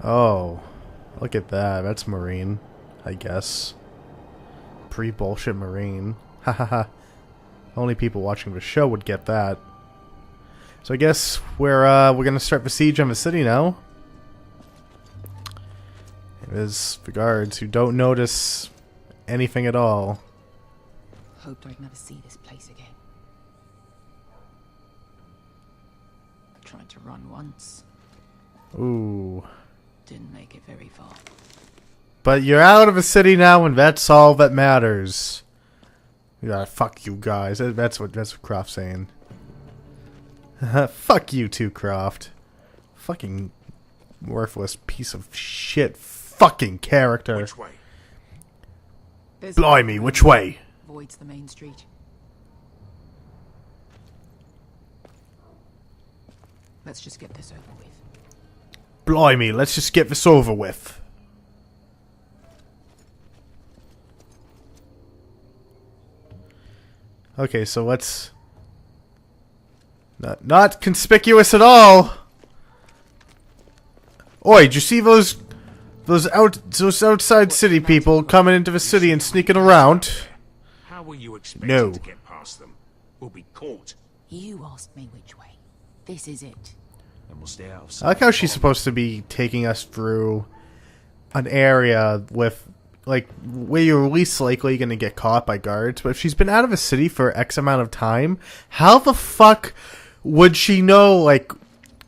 Oh, look at that. That's Marine, I guess. Pre-bullshit Marine. Hahaha. Only people watching the show would get that. So I guess we're gonna start the siege on the city now. There's the guards who don't notice anything at all. Hoped I'd never see this place again. Tried to run once. Ooh. Didn't make it very far. But you're out of the city now, and that's all that matters. Yeah, fuck you guys. That's what Croft's saying. Fuck you too, Croft. Fucking worthless piece of shit. Fucking character. Which way? Blimey, which way? Voids the main street. Let's just get this over with. Blimey, let's just get this over with. Okay, so let's... Not conspicuous at all! Oi, did you see those outside city people coming into the city and sneaking around? How were you expected No. to get past them? We'll be caught. You asked me which way. This is it. And we'll stay out of I sight. like how she's supposed to be taking us through an area with, like, where you're least likely going to get caught by guards. But if she's been out of a city for X amount of time, how the fuck would she know, like,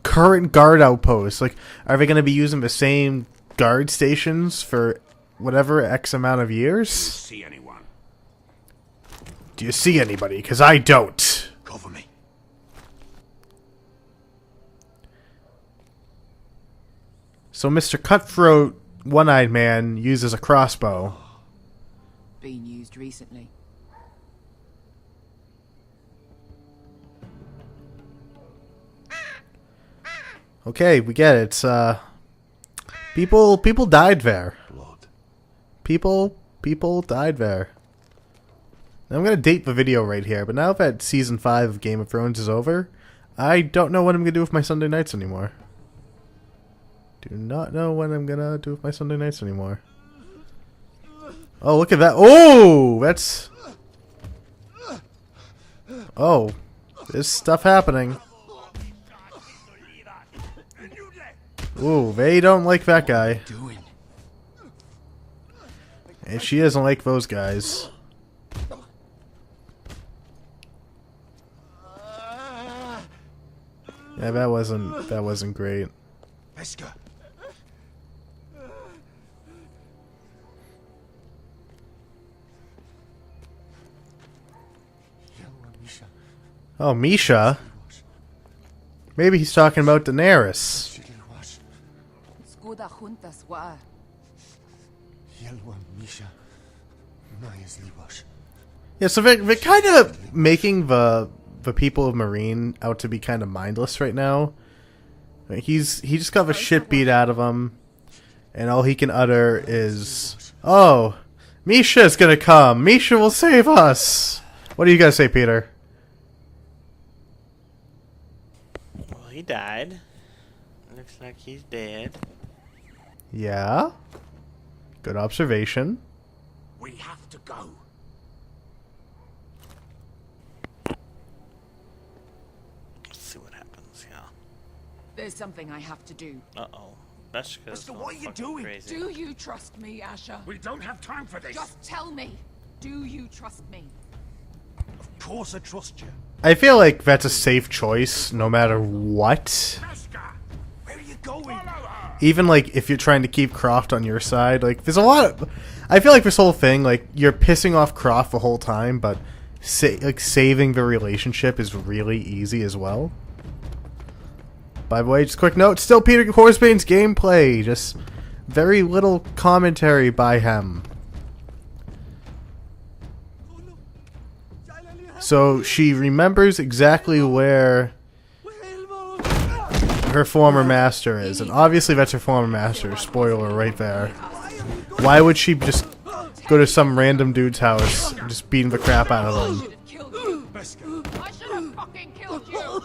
current guard outposts? Like, are they going to be using the same guard stations for whatever X amount of years? See anyone? Do you see anybody? Because I don't. Cover me. So Mr. Cutthroat, One-Eyed Man uses a crossbow. Been used recently. Okay, we get it. It's, people died there. Blood. People died there. Now, I'm gonna date the video right here, but now that Season 5 of Game of Thrones is over, I don't know what I'm gonna do with my Sunday nights anymore. Do not know what I'm gonna do with my Sunday nights anymore. Oh, look at that. Oh, that's... Oh, there's stuff happening. Ooh, they don't like that guy. And she doesn't like those guys. Yeah, that wasn't great. Let's go. Oh, Misha? Maybe he's talking about Daenerys. Yeah, so they're kind of making the people of Marine out to be kind of mindless right now. He just got the shit beat out of him, and all he can utter is, "Oh, Misha's gonna come. Misha will save us." What do you guys say, Peter? Well, he died. Looks like he's dead. Yeah. Good observation. We have to go. Let's see what happens, yeah. There's something I have to do. Uh-oh. Beshka's Mister, what are you doing? crazy. Do you trust me, Asher? We don't have time for this. Just tell me. Do you trust me? Of course I trust you. I feel like that's a safe choice, no matter what. Beskar, where are you going? Even, like, if you're trying to keep Croft on your side, like, there's a lot of... I feel like this whole thing, like, you're pissing off Croft the whole time, but, saving the relationship is really easy as well. By the way, just a quick note, still Peter Whoresbane's gameplay, just very little commentary by him. So, she remembers exactly where her former master is, and obviously that's her former master, spoiler right there. Why would she just go to some random dude's house and just beating the crap out of him? I should have fucking killed you!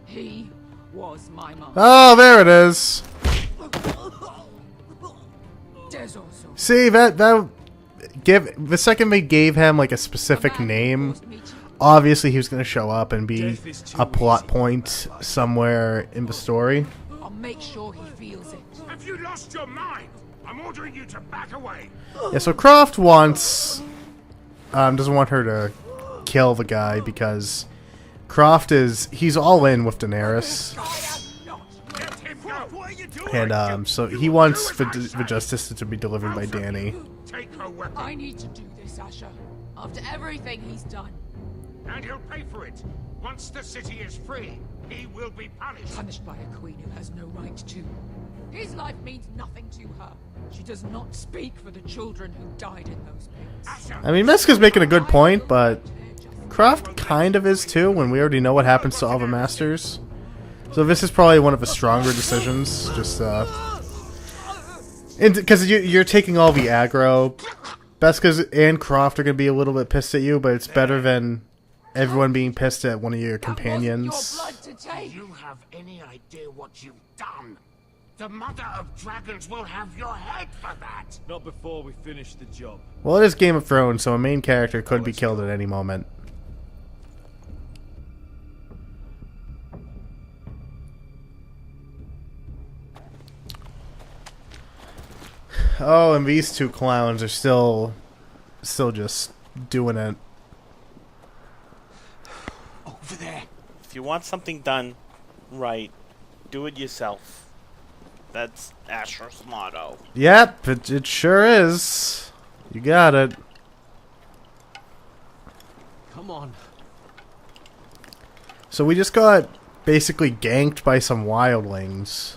He was my master. Oh, there it is. There's also See, the second they gave him like a specific name, obviously he was going to show up and be a plot point somewhere in the story. I'll make sure he feels it. Have you lost your mind? I'm ordering you to back away. Yeah, so Croft doesn't want her to kill the guy because he's all in with Daenerys. Let him go. What are you doing? And so he wants the justice to be delivered by Dany. Take her weapon, I need to do this, Asher. After everything he's done. and he'll pay for it. Once the city is free, he will be punished. Punished by a queen who has no right to. His life means nothing to her. She does not speak for the children who died in those pits. Asher, I mean, Meska's making a good point, but Croft kind of is too when we already know what happens to all the masters. So this is probably one of the stronger decisions, just because you're taking all the aggro. Meska and Croft are going to be a little bit pissed at you, but it's better than everyone being pissed at one of your companions. Your blood to take. do you have any idea what you've done? The Mother of Dragons will have your head for that. Not before we finish the job. Well, it is Game of Thrones, so a main character could be killed at any moment. Oh, and these two clowns are still just doing it. Over there. If you want something done right, do it yourself. That's Asher's motto. Yep, it sure is. You got it. Come on. So we just got basically ganked by some wildlings.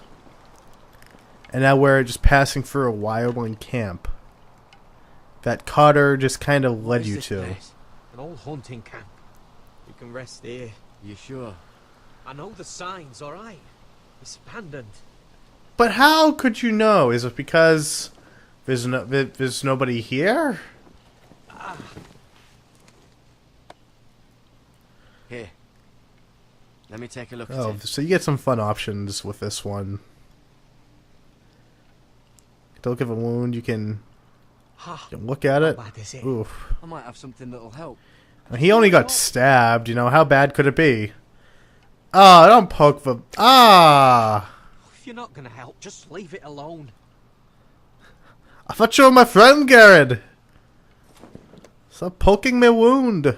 And now we're just passing through a wildling camp that Cotter just kind of led you to. An old hunting camp. You can rest here. You sure? I know the signs, alright? It's abandoned. But how could you know? Is it because there's nobody here? Here. Let me take a look Oh, at it. so you get some fun options with this one. To look at the wound, you can look at it. How bad is it? Oof. I might have something that'll help. He only got stabbed, you know, how bad could it be? Ah, don't poke the... Ah! If you're not gonna help, just leave it alone. I thought you were my friend, Garrett! Stop poking my wound!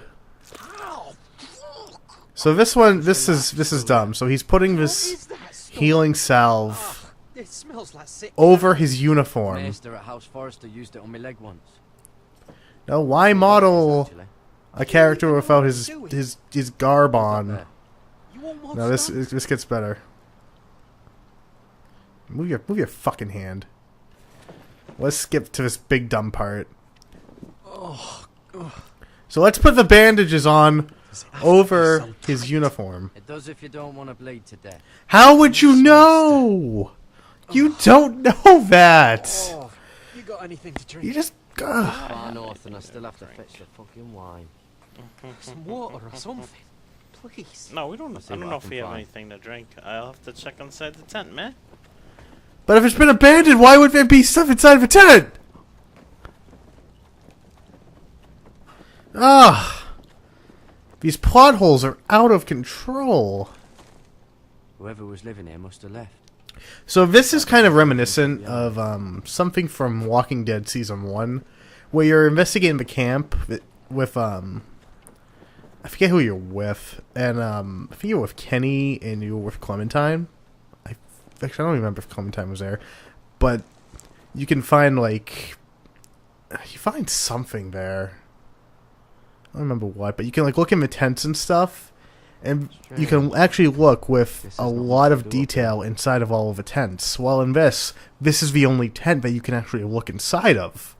So this is dumb. So he's putting What this is that stuff? healing salve It smells like sick. over his uniform. Maester at House Forrester used it on my leg once. Now, why model Actually. a character without his garb on? There. You almost No, this done? this gets better. Move your fucking hand. Let's skip to this big dumb part. So let's put the bandages on over his uniform. It does if you don't want to bleed to death. How would you know? You don't know that. Oh, you got anything to drink? You just... Far north and I still have to fetch the fucking wine. Some water or something, please. No, we don't. see I don't what know I if can we have find. anything to drink. I'll have to check inside the tent, man. But if it's been abandoned, why would there be stuff inside of a tent? Ah, these plot holes are out of control. Whoever was living here must have left. So this is kind of reminiscent of something from Walking Dead Season 1, where you're investigating the camp with, I forget who you're with, and I think you're with Kenny and you're with Clementine. Actually, I don't remember if Clementine was there, but you can find, like, you find something there. I don't remember what, but you can, like, look in the tents and stuff, and you can actually look with a lot of detail inside of all of the tents. While in this is the only tent that you can actually look inside of.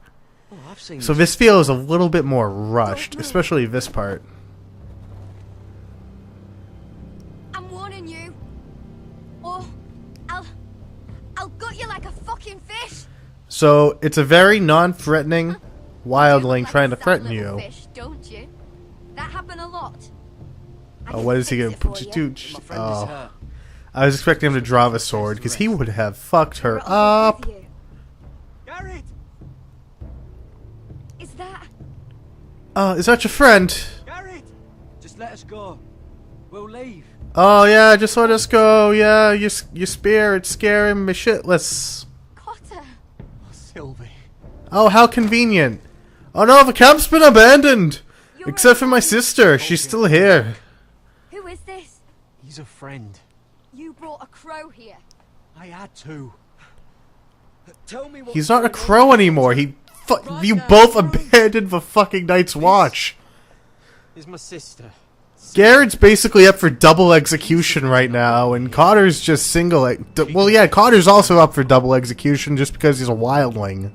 Oh, I've seen So this feels a little bit more rushed, especially this part. I'm warning you. Or I'll gut you like a fucking fish. So it's a very non-threatening wildling Like trying to a sad threaten little you. Fish, don't you? That happen a lot. I Oh, what is he gonna Fix it for put? you. Dude, My friend is oh. hurt. I was expecting him to draw a sword because he would have fucked her I'll up. be with you. Garrett! Is that? Is that your friend? Garrett! Just let us go. We'll leave. Oh yeah, just let us go. Yeah, your spear, it's scaring me shitless. Cotter. Sylvie. Oh, how convenient. Oh no, the camp's been abandoned. You're Except for my okay. sister, she's still here. Who is this? He's a friend. You brought a crow here. I had to. Tell me what. He's not a crow anymore. You both abandoned the fucking Night's Watch. Is my sister. Garrett's basically up for double execution right now, and Cotter's just single. Well, yeah, Cotter's also up for double execution just because he's a wildling.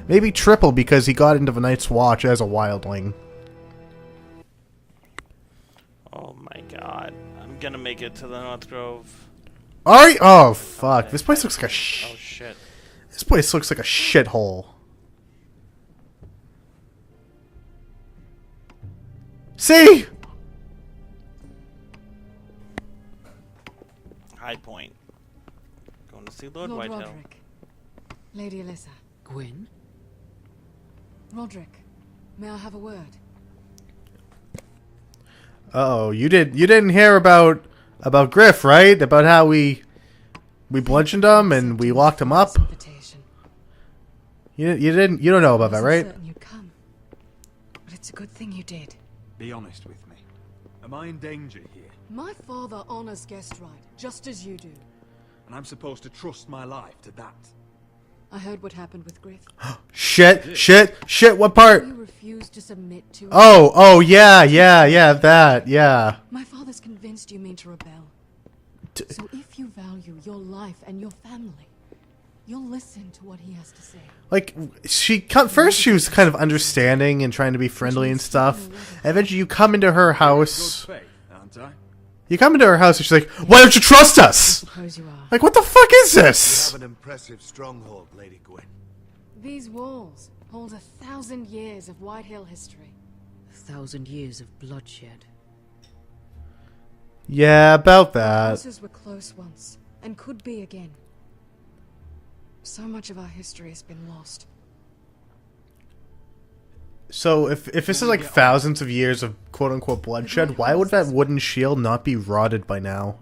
Maybe triple because he got into the Night's Watch as a wildling. Oh my god. I'm gonna make it to the North Grove. Are you? Oh fuck! This place looks like a Oh shit. This place looks like a shithole. See? High Point. Going to see Lord Lord Whitehill. Roderick. Lady Alyssa. Gwyn? Roderick, may I have a word? Uh-oh, you didn't hear about Griff, right? About how we bludgeoned him and we locked him up. Invitation. You don't know about that, I wasn't right? certain you'd come, but it's a good thing you did. Be honest with me. Am I in danger here? My father honors guest right, just as you do. And I'm supposed to trust my life to that? I heard what happened with Griff. Shit, what part? You refused to submit to it. Oh, yeah, that, yeah. My father's convinced you mean to rebel. So if you value your life and your family, you'll listen to what he has to say. Like, first she was kind of understanding and trying to be friendly and stuff. Eventually you come into her house. Good faith, aren't I? You come into her house and she's like, why don't you trust us? Suppose you are. Like, what the fuck is You this? have an impressive stronghold, Lady Gwyn. These walls hold 1,000 years of Whitehill history. 1,000 years of bloodshed. Yeah, about that. Houses were close once, and could be again. So much of our history has been lost. So if this is like thousands of years of quote-unquote bloodshed, why would that wooden shield not be rotted by now?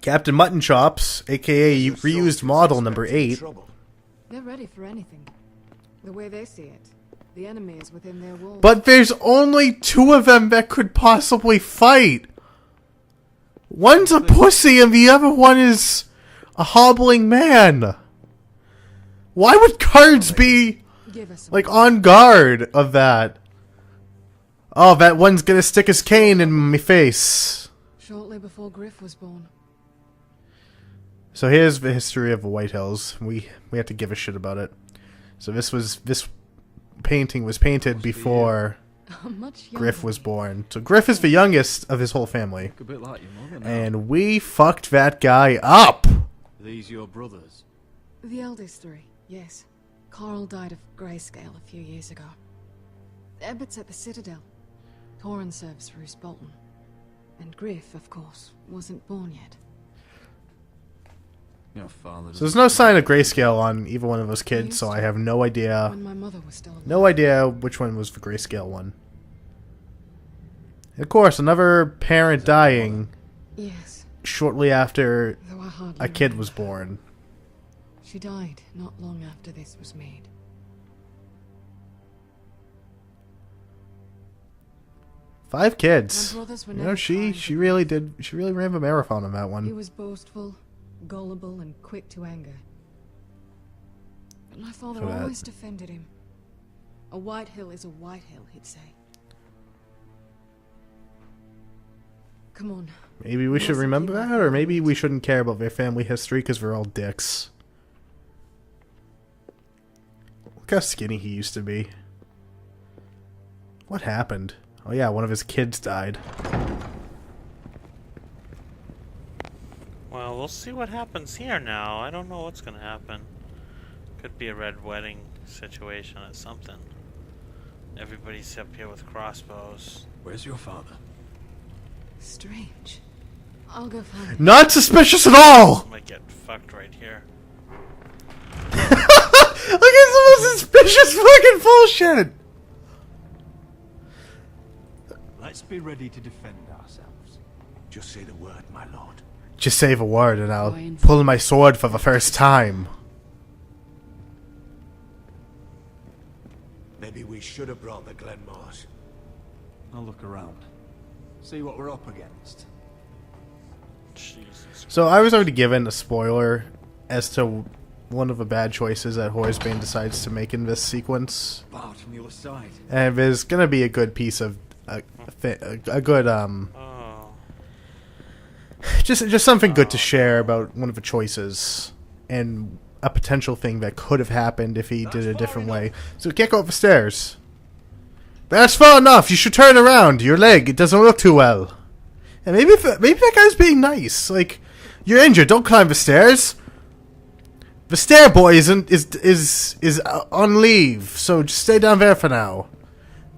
Captain Mutton Chops, aka reused model number 8. They're ready for anything. The way they see it, the enemy is within their walls. But there's only 2 of them that could possibly fight. One's a pussy and the other one is a hobbling man. Why would guards be, Give us some like, on guard of that? Oh, that one's gonna stick his cane in my face. Shortly before Griff was born. So here's the history of the White Hills. We have to give a shit about it. So this painting was painted before Much younger. Griff was born. So Griff is the youngest of his whole family. Look a bit like your mother now. And we fucked that guy up. These your brothers? The eldest 3, yes. Carl died of grayscale a few years ago. Ebbett's at the Citadel. Torrin serves Roose Bolton. And Griff, of course, wasn't born yet. Your father. So there's no sign of grayscale on either one of those kids, so I have no idea. When my mother was still alive. No idea which one was the grayscale one. Of course, another parent dying Yes, shortly after though I hardly a kid remember. was born. She died not long after this was made. 5 kids. My brothers were You know, never she kind. really ran the marathon on that He one. was boastful, gullible, and quick to anger. But my father For that. always defended him. A Whitehill is a Whitehill, he'd say. Come on. Maybe we should remember that, or maybe we shouldn't care about their family history because we're all dicks. Look how skinny he used to be. What happened? Oh yeah, one of his kids died. Well, we'll see what happens here now. I don't know what's gonna happen. Could be a red wedding situation or something. Everybody's up here with crossbows. Where's your father? Strange. I'll go find him. Not suspicious at all! I might get fucked right here. Look at some of the suspicious fucking bullshit! Let's be ready to defend ourselves. Just say the word, my lord. Just say the word and I'll pull my sword for the first time. Maybe we should have brought the Glenmores. I'll look around. See what we're up against. Jesus. So I was already given a spoiler as to one of the bad choices that Whoresbane decides to make in this sequence. Barred from your side. And there's gonna be a good piece of a good Oh. just something good to share about one of the choices and a potential thing that could have happened if he did it a different way. So we can't go up the stairs. That's far enough. You should turn around. Your leg, it doesn't look too well. And maybe that guy's being nice. Like, you're injured. Don't climb the stairs. The stair boy is on leave. So just stay down there for now.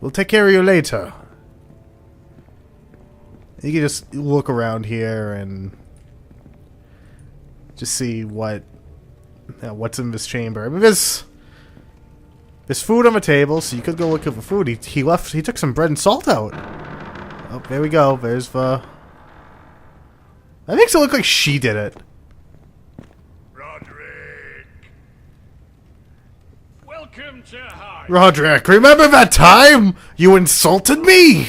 We'll take care of you later. You can just look around here and just see what's in this chamber. I mean, there's food on the table, so you could go look at the food. He took some bread and salt out. Oh, there we go. There's the... That makes it look like she did it. Roderick! Welcome to Hyde. Roderick, remember that time you insulted me?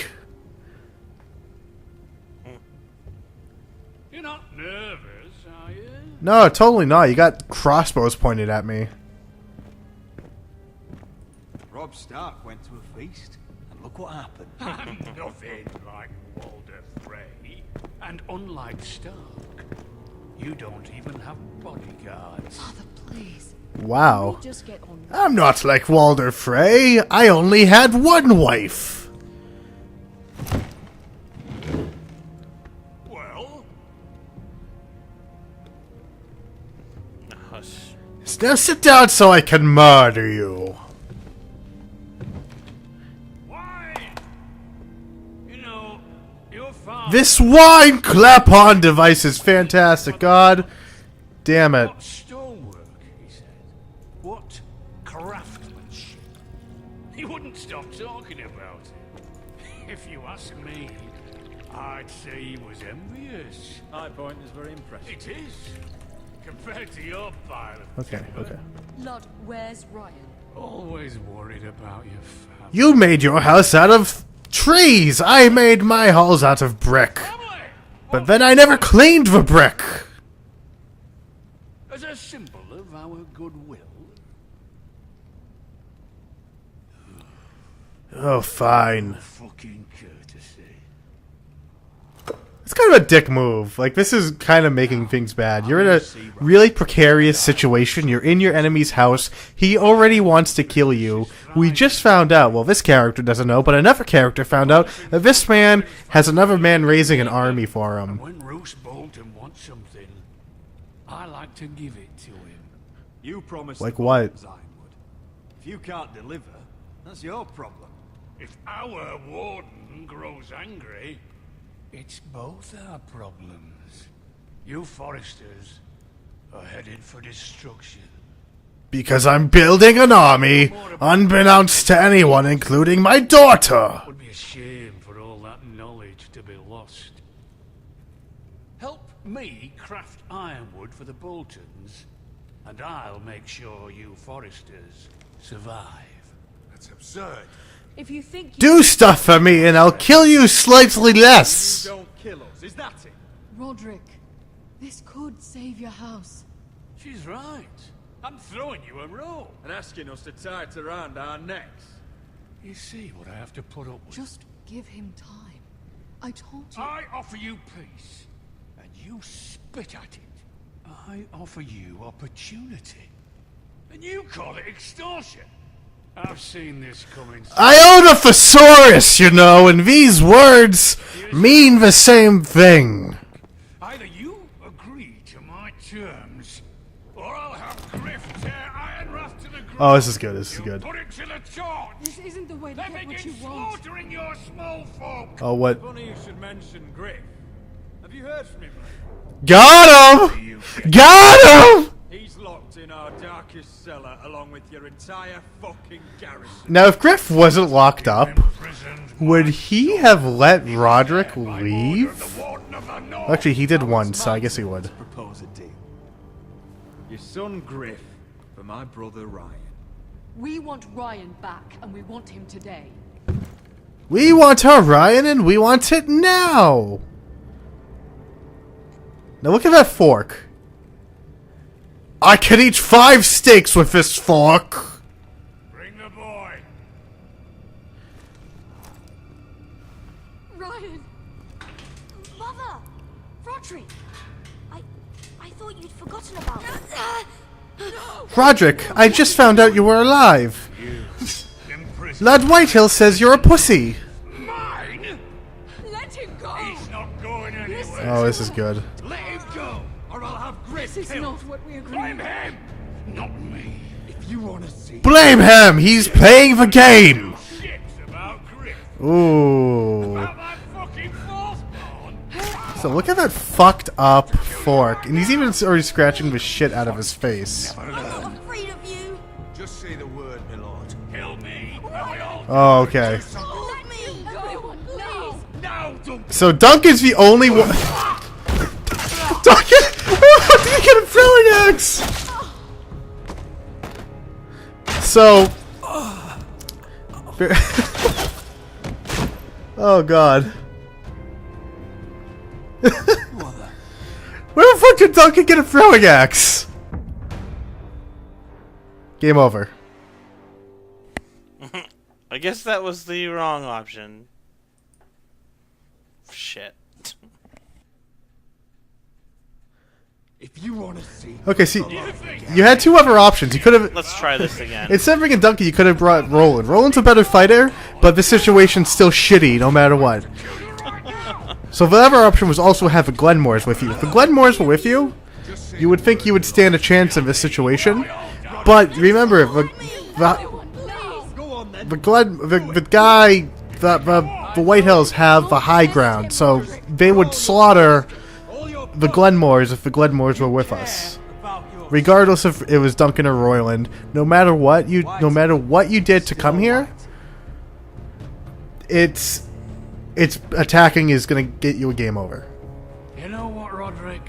You're not nervous, are you? No, totally not. You got crossbows pointed at me. Robb Stark went to a feast, and look what happened. I'm nothing like Walder Frey. And unlike Stark, you don't even have bodyguards. Father, please. Wow. We just get on. I'm not like Walder Frey. I only had one wife. Well, Hush. Now sit down so I can murder you. why? You know, your father... This wine clap-on device is fantastic. God damn it. What stonework, he said. What craftsmanship. He wouldn't stop talking about it. If you ask me, I'd say he was envious. High Point is very impressive. It is. Compared to your pile of Okay, okay. Lord, where's Ryan? always worried about your family. You made your house out of trees. I made my halls out of brick. But then I never cleaned the brick. As a symbol of our goodwill. Oh, fine. Fucking courtesy. It's kind of a dick move. Like, this is kind of making things bad. You're in a really precarious situation. You're in your enemy's house. He already wants to kill you. We just found out, well, this character doesn't know, but another character found out that this man has another man raising an army for him. When Roose Bolton wants something, I like to give it to him. You promised Like the what? Boltons I would. If you can't deliver, that's your problem. If our warden grows angry, it's both our problems. You Foresters are headed for destruction. Because I'm building an army, unbeknownst to anyone, including my daughter. It would be a shame for all that knowledge to be lost. Help me craft ironwood for the Boltons, and I'll make sure you Foresters survive. That's absurd. If you think you Do stuff for me and I'll kill you slightly less. You don't kill us, is that it? Roderick, this could save your house. She's right. I'm throwing you a rope. And asking us to tie it around our necks. You see what I have to put up with? Just give him time. I told you. I offer you peace, and you spit at it. I offer you opportunity, and you call it extortion. I've seen this coming. I own a thesaurus, you know, and these words mean the same thing. Either you agree to my terms, Or I'll have Griff tear Iron Raft to the ground. Oh, this is good. This is good. Put it to the torch. This isn't the way to Then get what begin you want. slaughtering your small folk. Oh, what? Funny you should mention Griff. Have you heard from him? Got him! Got him! He's locked in our darkest cellar along with your entire fucking garrison. Now, if Griff wasn't locked up, would he have let Roderick leave? Actually, he did once, so I guess he would. Propose a deal. Your son Griff for my brother Ryan. We want Ryan back, and we want him today. We want our Ryan, and we want it now! Now look at that fork. I can eat 5 steaks with this fork! Bring the boy. Ryan! Mother! Roderick! I thought you'd forgotten about me. Roderick, I just found out you were alive. Lord Whitehill says you're a pussy. Mine? Let him go! He's not going anywhere. Oh, this is good. Let him go, or I'll have Griff This is killed. not what we agreed. Blame him, not me. If you want to see Blame him! He's playing the game! Shit about Griff. Ooh. About that fucking firstborn. So look at that fucked up fork. And he's even already scratching the shit out of his face. I'm not afraid of you. Just say the word, my lord. Kill me, and we all Oh, okay. Let me Everyone, please! now don't. So Duncan's the only one. Duncan! How did you get a throwing axe? So. Oh god. Where the fuck did Duncan get a throwing axe? Game over. I guess that was the wrong option. Shit. if you want to see Okay, see, you had 2 other options. You could have. Let's try this again. Instead of bringing Duncan, you could have brought Roland. Roland's a better fighter, but the situation's still shitty no matter what. So the other option was also have the Glenmores with you. If the Glenmores were with you, you would think you would stand a chance in this situation. But remember, the Whitehills have the high ground, so they would slaughter the Glenmores if the Glenmores were with us. Regardless if it was Duncan or Royland, no matter what you did to come here, it's attacking is gonna get you a game over. You know what, Roderick?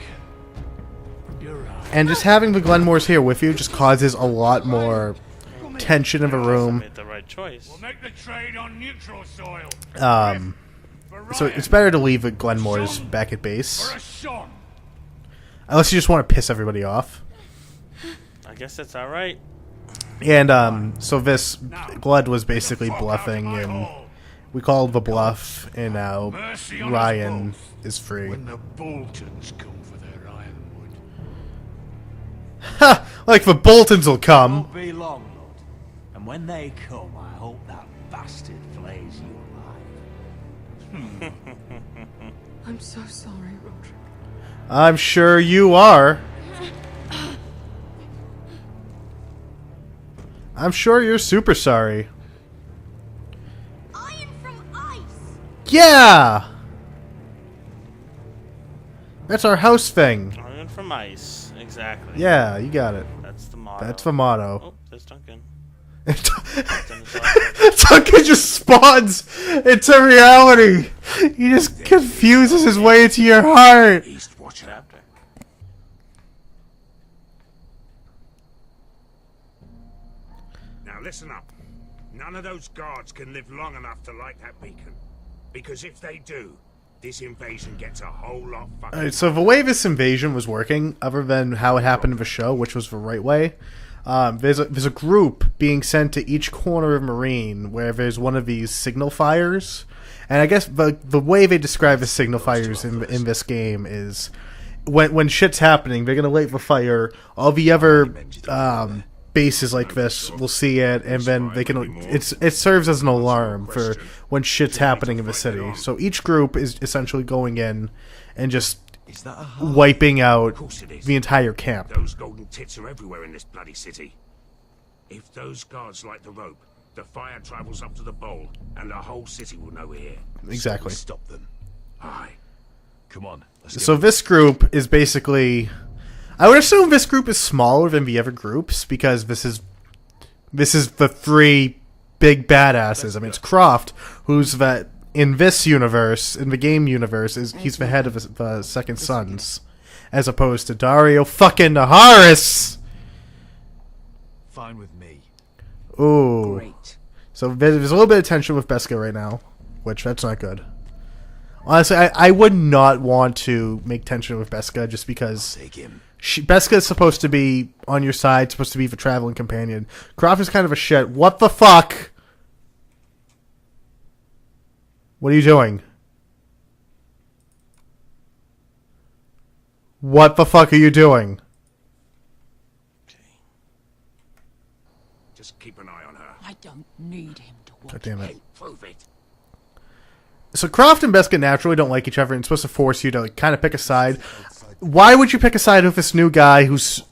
You're right. And just having the Glenmores here with you just causes a lot more tension in the I room. made the right choice. We'll make the trade on neutral soil. So it's better to leave the Glenmores back at base. For a son. Unless you just want to piss everybody off. I guess that's alright. And so this Glud was basically bluffing, and we called the bluff, and now Mercy on us Ryan both. is free. When the Boltons come for their ironwood. Ha! Like the Boltons will come. won't be long, Lord. And when they come, I hope that bastard flays you alive. I'm so sorry, Roderick. I'm sure you are. I'm sure you're super sorry. Iron from ice. Yeah! That's our house thing. Iron from ice. Exactly. Yeah, you got it. That's the motto. That's the motto. Oh, there's Duncan. Duncan just spawns into reality. He just confuses his way into your heart. East Watcher. Chapter. Now listen up. None of those guards can live long enough to light that beacon. Because if they do, this invasion gets a whole lot fucking... Alright, so the way this invasion was working, other than how it happened in the show, which was the right way, there's a group being sent to each corner of Marine where there's one of these signal fires. And I guess the way they describe the signal fires in this game is when shit's happening, they're going to light the fire. All the other bases like this will see it, and then they can. It serves as an alarm for when shit's happening in the city. So each group is essentially going in and just Is that a heart? wiping out Of course it is. the entire camp. Those golden tits are everywhere in this bloody city. If those guards light the rope, the fire travels up to the bowl, and the whole city will know we're here. Exactly. Stop them. Aye. Come on. Let's So this group is basically... I would assume this group is smaller than the other groups, because this is the three big badasses. I mean, it's Croft, who's that in this universe, in the game universe, he's the head of the Second Sons, as opposed to Dario fucking Naharis. Fine with me. Ooh. Great. So there's a little bit of tension with Beska right now, which that's not good. Honestly, I would not want to make tension with Beska just because Take him. Beska is supposed to be on your side, supposed to be the traveling companion. Croft is kind of a shit. What the fuck? What are you doing? What the fuck are you doing? Just keep an eye on her. I don't need him to watch. God damn it. Hey, prove it. So Croft and Beska naturally don't like each other and it's supposed to force you to like, kind of pick a side. Why would you pick a side with this new guy who's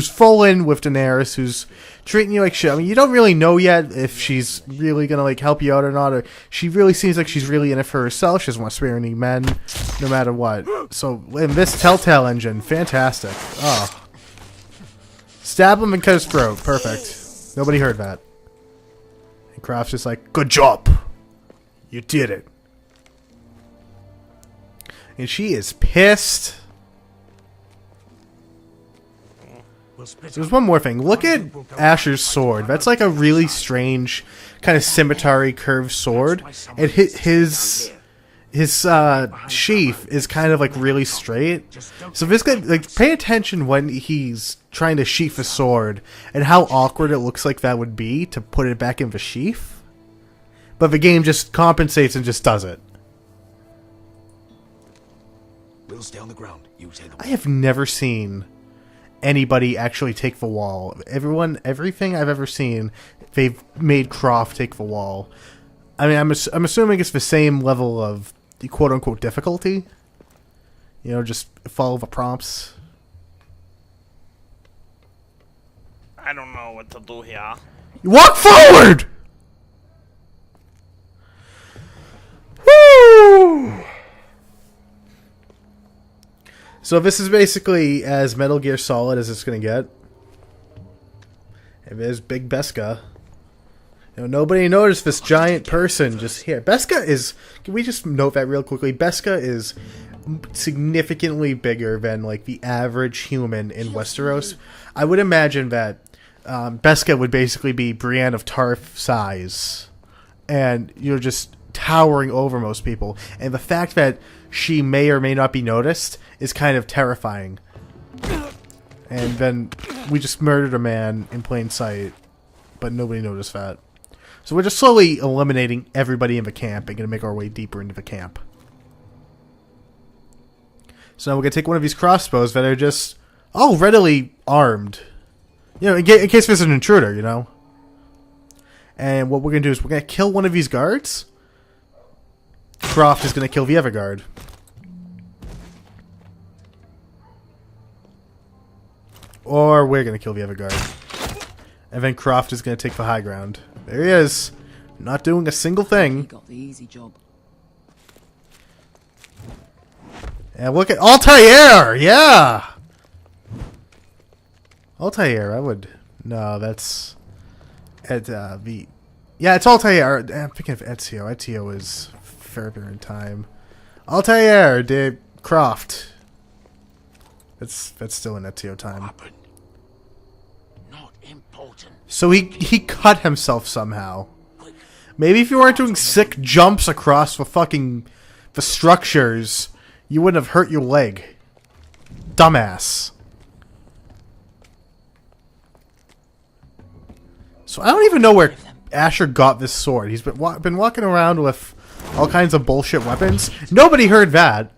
full in with Daenerys, who's treating you like shit? I mean, you don't really know yet if she's really gonna like help you out or not, or she really seems like she's really in it for herself. She doesn't want to spare any men, no matter what. So in this Telltale engine, fantastic. Oh, stab him and cut his throat. Perfect. Nobody heard that. And Croft's just like, good job. You did it. And she is pissed. There's one more thing. Look at Asher's sword. That's like a really strange kind of scimitar curved sword. And his sheath is kind of like really straight. So this guy, like, pay attention when he's trying to sheath a sword and how awkward it looks like that would be to put it back in the sheath. But the game just compensates and just does it. We'll stay on the ground. You take the I have never seen anybody actually take the wall. Everything I've ever seen, they've made Croft take the wall. I mean, I'm assuming it's the same level of the quote-unquote difficulty. You know, just follow the prompts. I don't know what to do here. You walk forward! Woo! So this is basically as Metal Gear Solid as it's going to get. And there's Big Beska. You know, nobody noticed this giant person just here. Beska is... Can we just note that real quickly? Beska is significantly bigger than, like, the average human in Westeros. I would imagine that Beska would basically be Brienne of Tarth size. And you're just towering over most people. And the fact that she may or may not be noticed is kind of terrifying. And then we just murdered a man in plain sight, but nobody noticed that. So we're just slowly eliminating everybody in the camp and going to make our way deeper into the camp. So now we're going to take one of these crossbows that are just, readily armed. You know, in case there's an intruder, you know. And what we're going to do is we're going to kill one of these guards. Croft is going to kill the other guard. Or we're going to kill the other guard. And then Croft is going to take the high ground. There he is. Not doing a single thing. You got the easy job. And look at Altair! Yeah! Altair, I would... No, that's... Yeah, it's Altair. I'm thinking of Ezio. Ezio is further in time. Altair de Croft. That's still in Ezio time. Not important. So he cut himself somehow. Maybe if you weren't doing sick jumps across the structures, you wouldn't have hurt your leg. Dumbass. So I don't even know where Asher got this sword. He's been walking around with all kinds of bullshit weapons. Nobody heard that.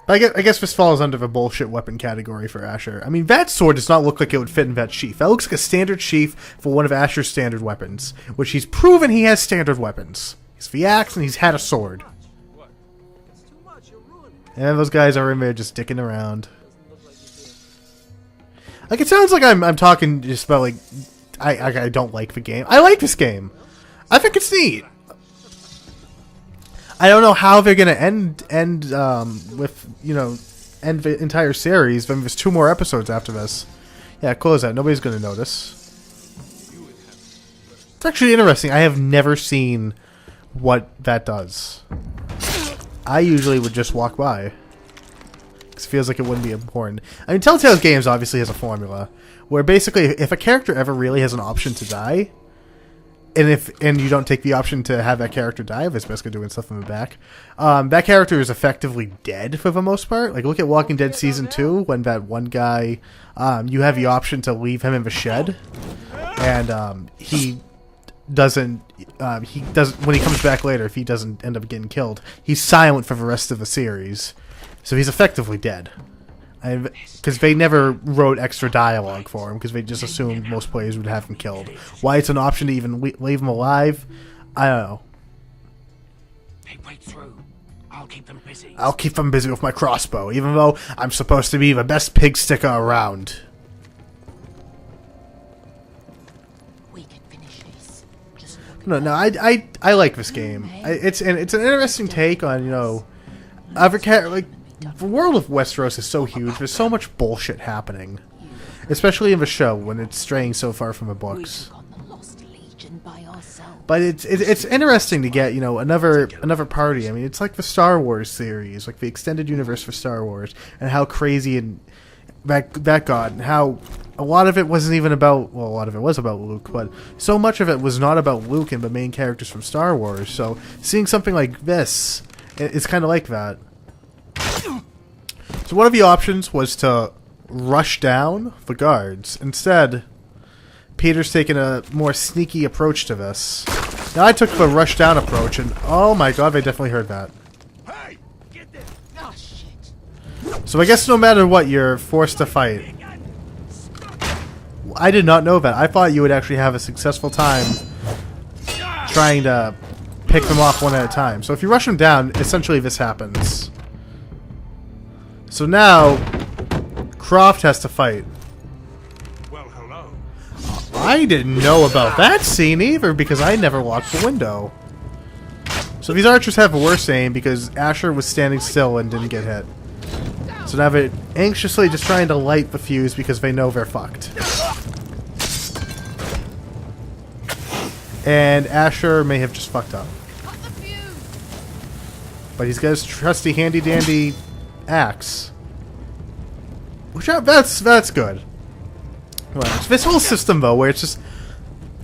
But I guess this falls under the bullshit weapon category for Asher. I mean, that sword does not look like it would fit in that sheath. That looks like a standard sheath for one of Asher's standard weapons, which he's proven he has standard weapons. He's the axe and he's had a sword. And those guys are in there just dicking around. Like, it sounds like I'm talking just about, like, I don't like the game. I like this game. I think it's neat. I don't know how they're gonna end with, you know, end the entire series. Then there's 2 more episodes after this. Yeah, close that. Nobody's gonna notice. It's actually interesting. I have never seen what that does. I usually would just walk by. It feels like it wouldn't be important. I mean, TellTales Games obviously has a formula where basically if a character ever really has an option to die, and you don't take the option to have that character die, if it's basically doing stuff in the back, that character is effectively dead for the most part. Like, look at Walking Dead Season 2, when that one guy, you have the option to leave him in the shed, and he doesn't, when he comes back later, if he doesn't end up getting killed, he's silent for the rest of the series. So he's effectively dead. Because they never wrote extra dialogue for him, because they just assumed most players would have him killed. Why it's an option to even leave him alive, I don't know. Hey, wait through. I'll keep them busy. I'll keep them busy with my crossbow, even though I'm supposed to be the best pig sticker around. We can finish this. Just No, I like this game. It's an interesting take on, you know, other like, the world of Westeros is so huge. There's so much bullshit happening, especially in the show when it's straying so far from the books. But it's interesting to get, you know, another party. I mean, it's like the Star Wars series, like the extended universe for Star Wars, and how crazy and that got, and how a lot of it wasn't even about. Well, a lot of it was about Luke, but so much of it was not about Luke and the main characters from Star Wars. So seeing something like this, it's kind of like that. So one of the options was to rush down the guards. Instead, Peter's taken a more sneaky approach to this. Now I took the rush down approach, and oh my god, they definitely heard that. Hey, get this. Oh shit. So I guess no matter what, you're forced to fight. I did not know that. I thought you would actually have a successful time trying to pick them off one at a time. So if you rush them down, essentially this happens. So now, Croft has to fight. Well, hello. I didn't know about that scene either, because I never walked the window. So these archers have worse aim because Asher was standing still and didn't get hit. So now they're anxiously just trying to light the fuse because they know they're fucked. And Asher may have just fucked up. But he's got his trusty handy-dandy axe. Which that's good. Well, this whole system though, where it's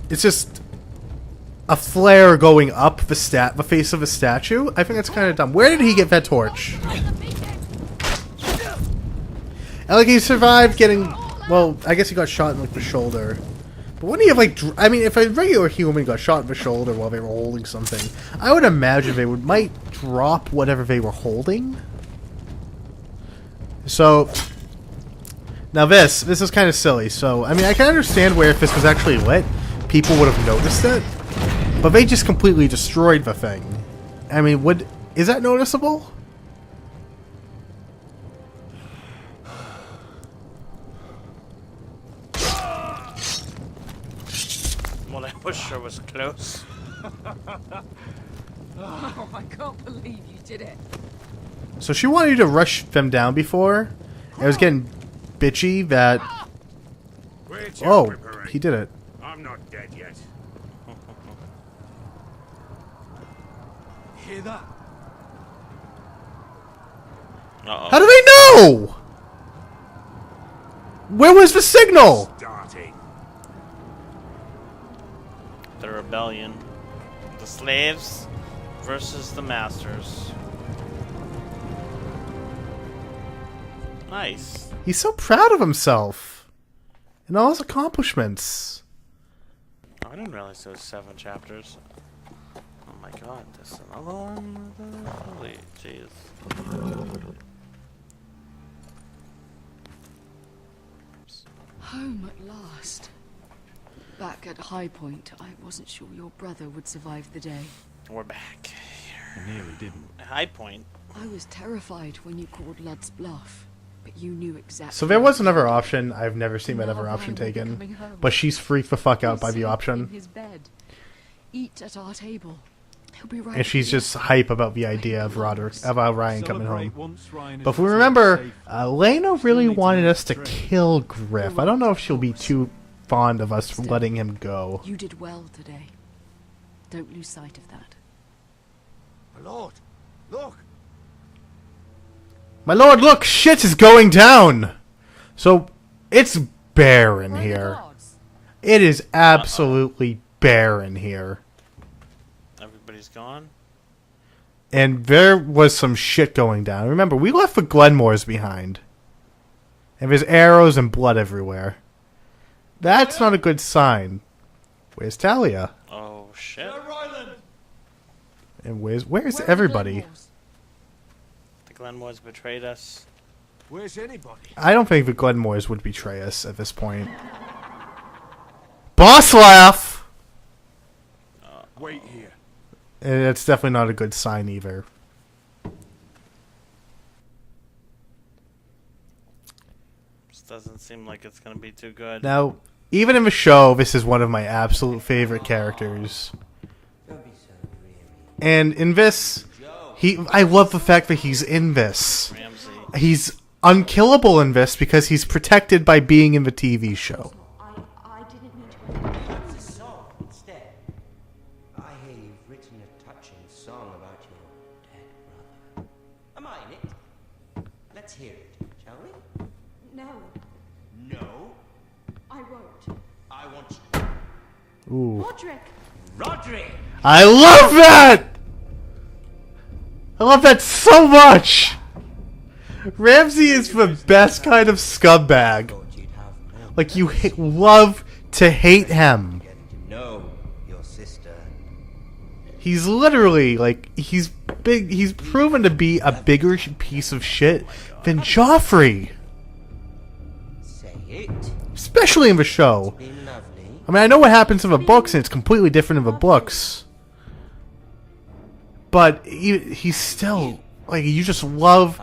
just a flare going up the face of a statue. I think that's kind of dumb. Where did he get that torch? And like he survived getting. Well, I guess he got shot in like the shoulder. But wouldn't he have like? I mean, if a regular human got shot in the shoulder while they were holding something, I would imagine they might drop whatever they were holding. So now this is kind of silly. So I mean, I can understand where if this was actually lit, people would have noticed it, but they just completely destroyed the thing. I mean, is that noticeable? Well, I was sure was close. Oh, I can't believe you did it. So she wanted you to rush them down before. It was getting bitchy that. Oh, he did it. I'm not dead yet. Hear that? Uh-oh. How do they know? Where was the signal? Starting. The rebellion. The slaves versus the masters. Nice. He's so proud of himself and all his accomplishments. I didn't realize there was 7 chapters. Oh my god, there's another one? Holy jeez. Home at last. Back at High Point, I wasn't sure your brother would survive the day. We're back I nearly didn't. here. High Point. I was terrified when you called Lud's bluff, but you knew exactly. So there was another option. I've never seen that other option taken. But she's freaked the fuck out by the option. In his bed. Eat at our table. He'll be right. And she's just hype about the idea of Ryan coming home. But if we remember, Lena really wanted us to kill Griff. I don't know if she'll be too fond of us letting him go. You did well today. Don't lose sight of that. My lord, look! My lord, look! Shit is going down! So, it's bare in here. It is absolutely bare in here. Everybody's gone? And there was some shit going down. Remember, we left the Glenmores behind. And there's arrows and blood everywhere. That's not a good sign. Where's Talia? Oh, shit. And where's everybody? The Glenmores betrayed us. Where's anybody? I don't think the Glenmores would betray us at this point. Boss laugh! Wait here. And it's definitely not a good sign either. This doesn't seem like it's gonna be too good. Now, even in the show, this is one of my absolute favorite characters. And in this, I love the fact that he's in this. Ramsey. He's unkillable in this because he's protected by being in the TV show. I didn't mean to. It's a song instead. I hear you've written a touching song about your dead brother. Am I in it? Let's hear it, shall we? No, No, I won't. I want you. Ooh. Roderick! Roderick! I love that! I love that so much! Ramsey is the best kind of scumbag. Like, you love to hate him. No, your sister. He's literally, like, he's big. He's proven to be a bigger piece of shit than Joffrey. Say it. Especially in the show. Been lovely. I mean, I know what happens in the books, and it's completely different in the books. But he's still, like, you just love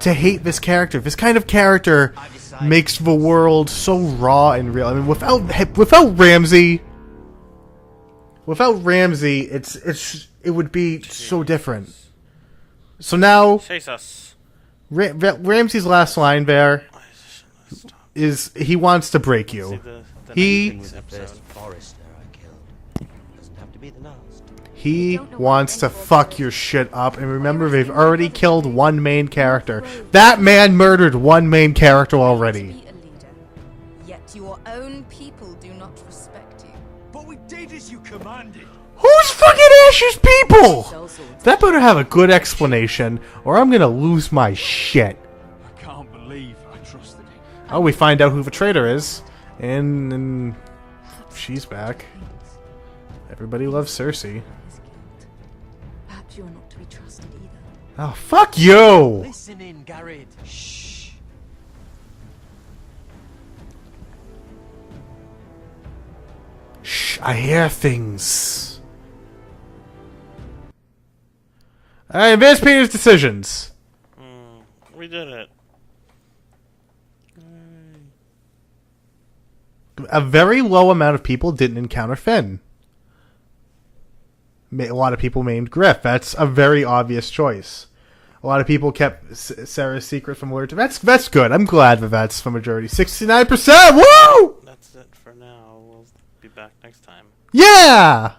to hate this character. This kind of character makes the world so raw and real. I mean, without Ramsey, it would be so different. So now, Chase us. Ramsey's last line there is he wants to break you. He wants to fuck your shit up. And remember, they've already killed one main character. That man murdered one main character already. Yet your own people do not respect you. But we did as you commanded. Who's fucking Ash's people? That better have a good explanation, or I'm gonna lose my shit. I can't believe I trusted him. Oh, we find out who the traitor is. And she's back. Everybody loves Cersei. Perhaps you're not to be trusted either. Oh, fuck you! Listen in, Garrett. Shh. Shh, I hear things. Alright, advance Peter's decisions. We did it. A very low amount of people didn't encounter Finn. A lot of people named Griff. That's a very obvious choice. A lot of people kept Sarah's secret from Lord. That's good. I'm glad that that's the majority. 69%. Woo! That's it for now. We'll be back next time. Yeah.